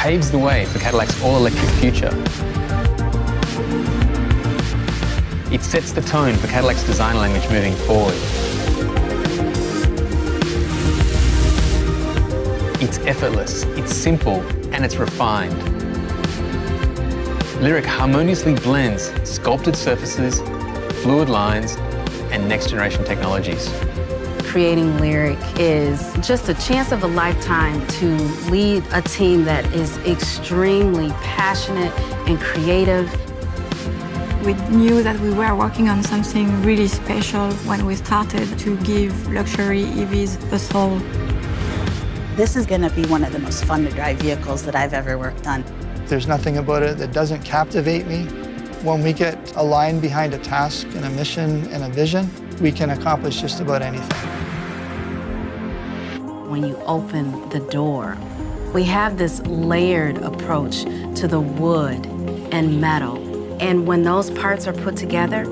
paves the way for Cadillac's all-electric future. It sets the tone for Cadillac's design language moving forward. It's effortless, it's simple, and it's refined. Lyriq harmoniously blends sculpted surfaces, fluid lines, and next-generation technologies. Creating Lyriq is just a chance of a lifetime to lead a team that is extremely passionate and creative. We knew that we were working on something really special when we started to give luxury EVs a soul. This is going to be one of the most fun to drive vehicles that I've ever worked on. There's nothing about it that doesn't captivate me. When we get aligned behind a task and a mission and a vision, we can accomplish just about anything. When you open the door, we have this layered approach to the wood and metal. And when those parts are put together,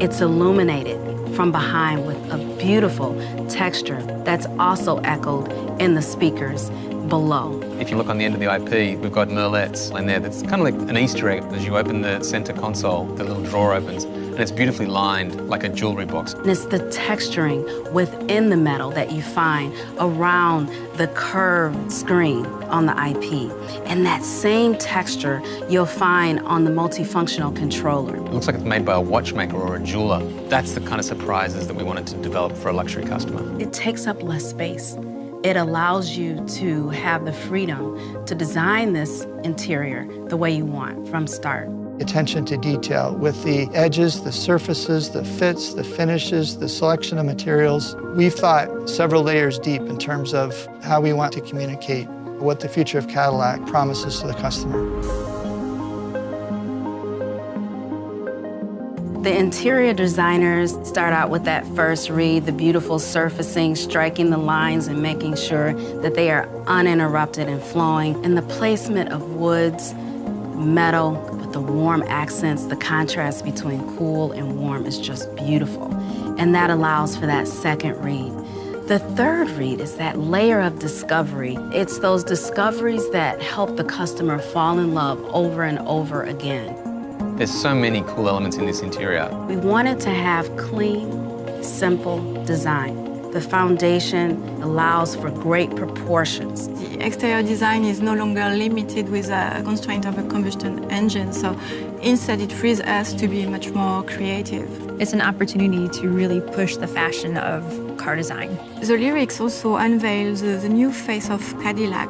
it's illuminated from behind with a beautiful texture that's also echoed in the speakers below. If you look on the end of the IP, we've got merlettes in there that's kind of like an Easter egg. As you open the center console, the little drawer opens, and it's beautifully lined like a jewelry box. And it's the texturing within the metal that you find around the curved screen on the IP. And that same texture you'll find on the multifunctional controller. It looks like it's made by a watchmaker or a jeweler. That's the kind of surprises that we wanted to develop for a luxury customer. It takes up less space. It allows you to have the freedom to design this interior the way you want from start. Attention to detail with the edges, the surfaces, the fits, the finishes, the selection of materials. We've thought several layers deep in terms of how we want to communicate what the future of Cadillac promises to the customer. The interior designers start out with that first read, the beautiful surfacing, striking the lines and making sure that they are uninterrupted and flowing. And the placement of woods, metal, with the warm accents, the contrast between cool and warm is just beautiful. And that allows for that second read. The third read is that layer of discovery. It's those discoveries that help the customer fall in love over and over again. There's so many cool elements in this interior. We wanted to have clean, simple design. The foundation allows for great proportions. The exterior design is no longer limited with a constraint of a combustion engine, so instead it frees us to be much more creative. It's an opportunity to really push the fashion of car design. The Lyriq also unveils the new face of Cadillac.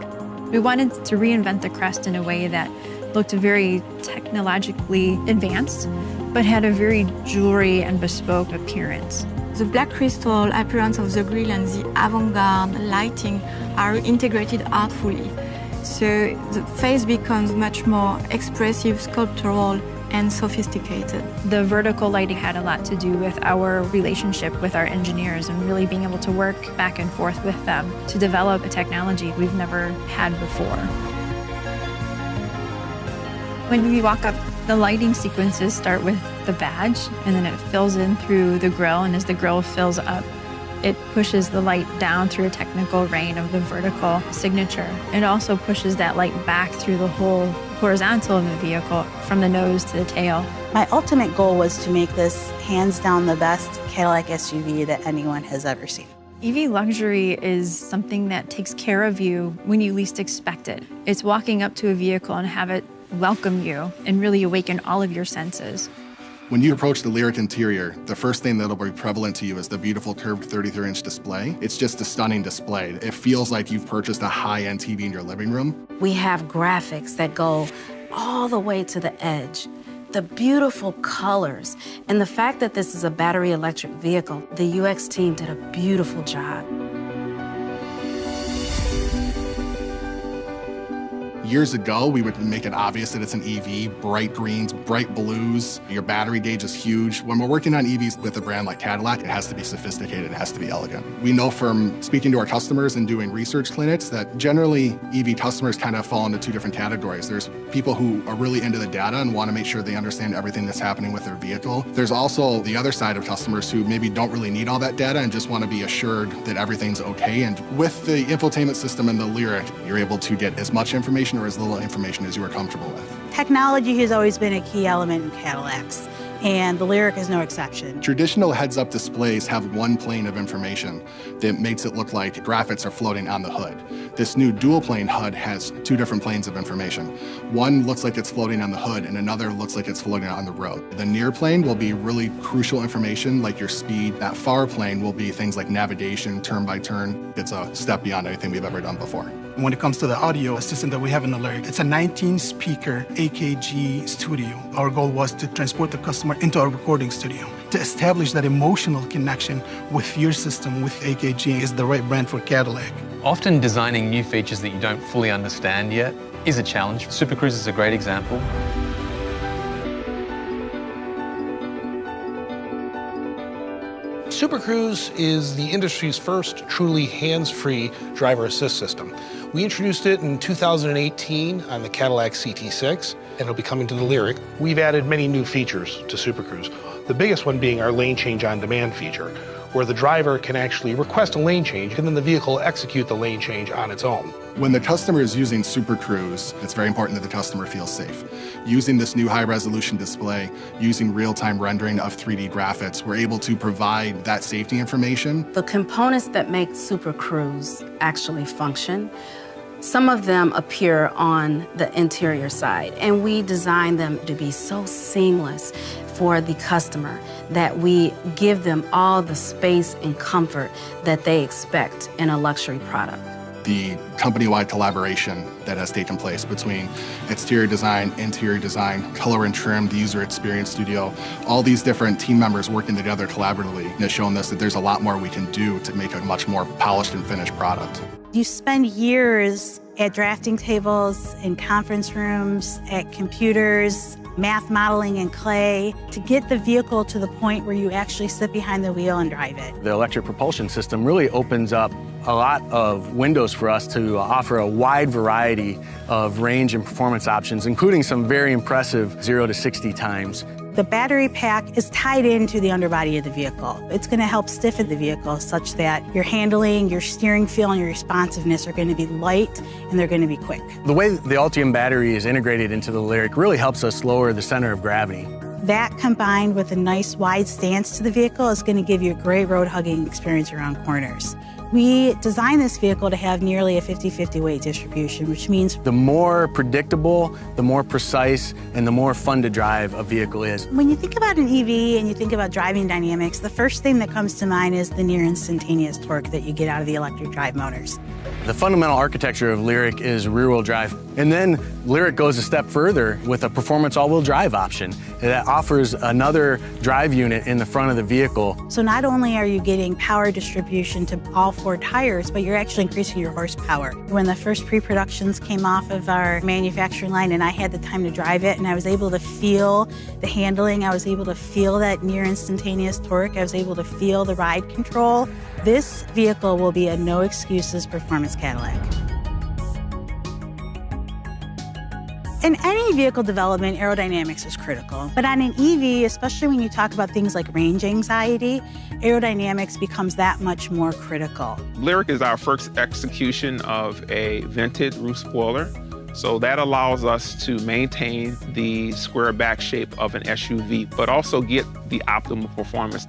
We wanted to reinvent the crest in a way that looked very technologically advanced, but had a very jewelry and bespoke appearance. The black crystal appearance of the grille and the avant-garde lighting are integrated artfully. So the face becomes much more expressive, sculptural, and sophisticated. The vertical lighting had a lot to do with our relationship with our engineers and really being able to work back and forth with them to develop a technology we've never had before. When we walk up, the lighting sequences start with the badge, and then it fills in through the grille, and as the grille fills up, it pushes the light down through a technical rain of the vertical signature. It also pushes that light back through the whole horizontal of the vehicle, from the nose to the tail. My ultimate goal was to make this hands down the best Cadillac SUV that anyone has ever seen. EV luxury is something that takes care of you when you least expect it. It's walking up to a vehicle and have it welcome you and really awaken all of your senses. When you approach the Lyriq interior, the first thing that'll be prevalent to you is the beautiful curved 33-inch display. It's just a stunning display. It feels like you've purchased a high-end TV in your living room. We have graphics that go all the way to the edge. The beautiful colors, and the fact that this is a battery electric vehicle, the UX team did a beautiful job. Years ago, we would make it obvious that it's an EV, bright greens, bright blues, your battery gauge is huge. When we're working on EVs with a brand like Cadillac, it has to be sophisticated, it has to be elegant. We know from speaking to our customers and doing research clinics that generally EV customers kind of fall into two different categories. There's people who are really into the data and want to make sure they understand everything that's happening with their vehicle. There's also the other side of customers who maybe don't really need all that data and just want to be assured that everything's okay. And with the infotainment system in the Lyriq, you're able to get as much information information or as little information as you are comfortable with. Technology has always been a key element in Cadillacs, and the Lyriq is no exception. Traditional heads-up displays have one plane of information that makes it look like graphics are floating on the hood. This new dual-plane HUD has two different planes of information. One looks like it's floating on the hood, and another looks like it's floating on the road. The near plane will be really crucial information like your speed. That far plane will be things like navigation, turn by turn. It's a step beyond anything we've ever done before. When it comes to the audio system that we have in the Lyriq, it's a 19-speaker AKG studio. Our goal was to transport the customer into our recording studio to establish that emotional connection with your system, with AKG, is the right brand for Cadillac. Often designing new features that you don't fully understand yet is a challenge. Super Cruise is a great example. Super Cruise is the industry's first truly hands-free driver assist system. We introduced it in 2018 on the Cadillac CT6, and it'll be coming to the Lyriq. We've added many new features to Super Cruise, the biggest one being our lane change on demand feature, where the driver can actually request a lane change and then the vehicle will execute the lane change on its own. When the customer is using Super Cruise, it's very important that the customer feels safe. Using this new high-resolution display, using real-time rendering of 3D graphics, we're able to provide that safety information. The components that make Super Cruise actually function, some of them appear on the interior side, and we design them to be so seamless for the customer that we give them all the space and comfort that they expect in a luxury product. The company-wide collaboration that has taken place between exterior design, interior design, color and trim, the user experience studio, all these different team members working together collaboratively has shown us that there's a lot more we can do to make a much more polished and finished product. You spend years at drafting tables, in conference rooms, at computers, math modeling in clay, to get the vehicle to the point where you actually sit behind the wheel and drive it. The electric propulsion system really opens up a lot of windows for us to offer a wide variety of range and performance options, including some very impressive 0 to 60 times. The battery pack is tied into the underbody of the vehicle. It's going to help stiffen the vehicle such that your handling, your steering feel, and your responsiveness are going to be light and they're going to be quick. The way the Ultium battery is integrated into the Lyriq really helps us lower the center of gravity. That combined with a nice wide stance to the vehicle is going to give you a great road hugging experience around corners. We designed this vehicle to have nearly a 50-50 weight distribution, which means the more predictable, the more precise, and the more fun to drive a vehicle is. When you think about an EV and you think about driving dynamics, the first thing that comes to mind is the near instantaneous torque that you get out of the electric drive motors. The fundamental architecture of Lyriq is rear-wheel drive. And then Lyriq goes a step further with a performance all-wheel drive option that offers another drive unit in the front of the vehicle. So not only are you getting power distribution to all 4 tires, but you're actually increasing your horsepower. When the first pre-productions came off of our manufacturing line and I had the time to drive it and I was able to feel the handling, I was able to feel that near instantaneous torque, I was able to feel the ride control, this vehicle will be a no excuses performance Cadillac. In any vehicle development, aerodynamics is critical. But on an EV, especially when you talk about things like range anxiety, aerodynamics becomes that much more critical. Lyriq is our first execution of a vented roof spoiler. So that allows us to maintain the square back shape of an SUV, but also get the optimal performance.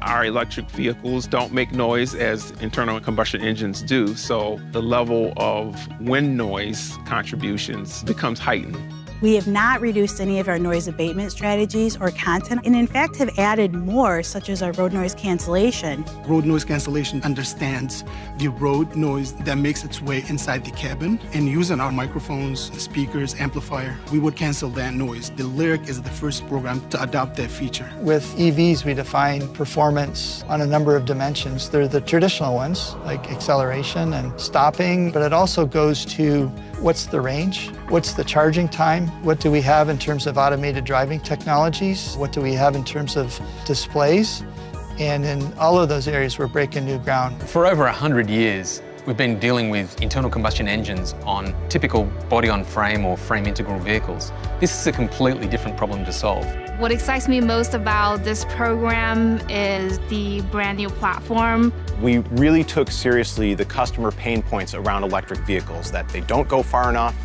Our electric vehicles don't make noise as internal combustion engines do, so the level of wind noise contributions becomes heightened. We have not reduced any of our noise abatement strategies or content, and in fact have added more, such as our road noise cancellation. Road noise cancellation understands the road noise that makes its way inside the cabin, and using our microphones, speakers, amplifier, we would cancel that noise. The Lyriq is the first program to adopt that feature. With EVs, we define performance on a number of dimensions. They're the traditional ones, like acceleration and stopping, but it also goes to what's the range, what's the charging time, what do we have in terms of automated driving technologies, what do we have in terms of displays, and in all of those areas we're breaking new ground. For over 100 years, We've been dealing with internal combustion engines on typical body-on-frame or frame integral vehicles. This is a completely different problem to solve. What excites me most about this program is the brand new platform. We really took seriously the customer pain points around electric vehicles, that they don't go far enough,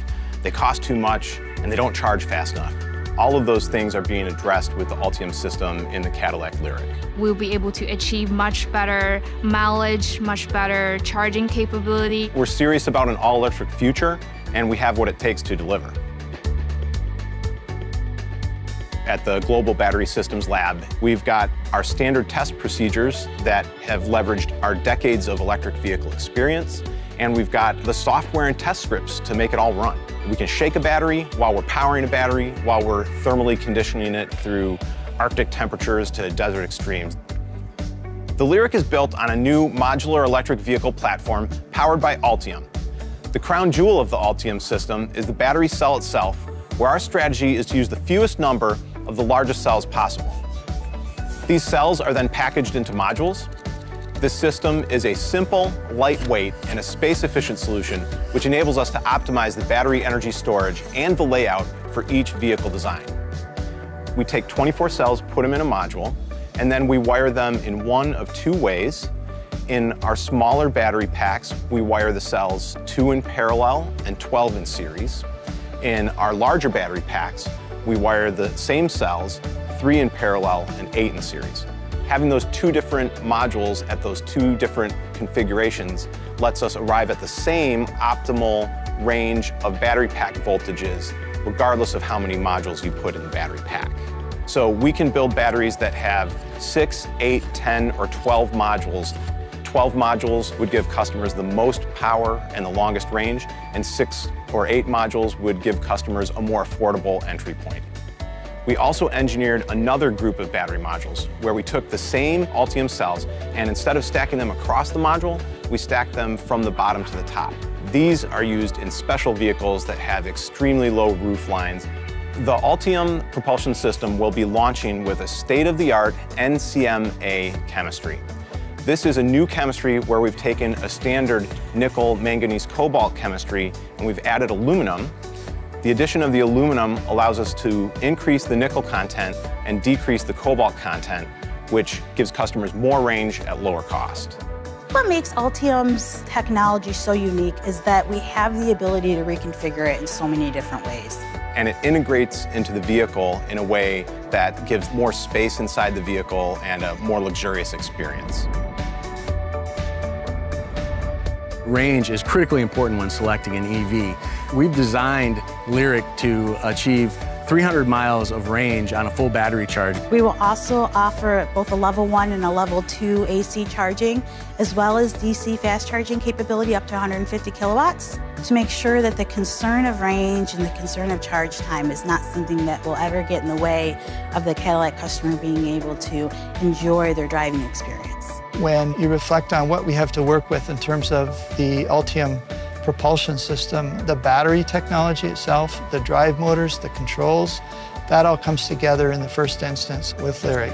they cost too much, and they don't charge fast enough. All of those things are being addressed with the Ultium system in the Cadillac Lyriq. We'll be able to achieve much better mileage, much better charging capability. We're serious about an all-electric future, and we have what it takes to deliver. At the Global Battery Systems Lab, we've got our standard test procedures that have leveraged our decades of electric vehicle experience, and we've got the software and test scripts to make it all run. We can shake a battery while we're powering a battery, while we're thermally conditioning it through Arctic temperatures to desert extremes. The Lyriq is built on a new modular electric vehicle platform powered by Ultium. The crown jewel of the Ultium system is the battery cell itself, where our strategy is to use the fewest number of the largest cells possible. These cells are then packaged into modules. This system is a simple, lightweight, and a space-efficient solution, which enables us to optimize the battery energy storage and the layout for each vehicle design. We take 24 cells, put them in a module, and then we wire them in one of two ways. In our smaller battery packs, we wire the cells 2 in parallel and 12 in series. In our larger battery packs, we wire the same cells 3 in parallel and 8 in series. Having those two different modules at those two different configurations lets us arrive at the same optimal range of battery pack voltages, regardless of how many modules you put in the battery pack. So we can build batteries that have 6, 8, 10, or 12 modules. 12 modules would give customers the most power and the longest range, and 6 or 8 modules would give customers a more affordable entry point. We also engineered another group of battery modules where we took the same Ultium cells, and instead of stacking them across the module, we stacked them from the bottom to the top. These are used in special vehicles that have extremely low roof lines. The Ultium propulsion system will be launching with a state-of-the-art NCMA chemistry. This is a new chemistry where we've taken a standard nickel, manganese, cobalt chemistry, and we've added aluminum. The addition of the aluminum allows us to increase the nickel content and decrease the cobalt content, which gives customers more range at lower cost. What makes Ultium's technology so unique is that we have the ability to reconfigure it in so many different ways. And it integrates into the vehicle in a way that gives more space inside the vehicle and a more luxurious experience. Range is critically important when selecting an EV. We've designed Lyriq to achieve 300 miles of range on a full battery charge. We will also offer both a level 1 and a level 2 AC charging, as well as DC fast charging capability up to 150 kilowatts, to make sure that the concern of range and the concern of charge time is not something that will ever get in the way of the Cadillac customer being able to enjoy their driving experience. When you reflect on what we have to work with in terms of the Ultium propulsion system, the battery technology itself, the drive motors, the controls, that all comes together in the first instance with Lyriq.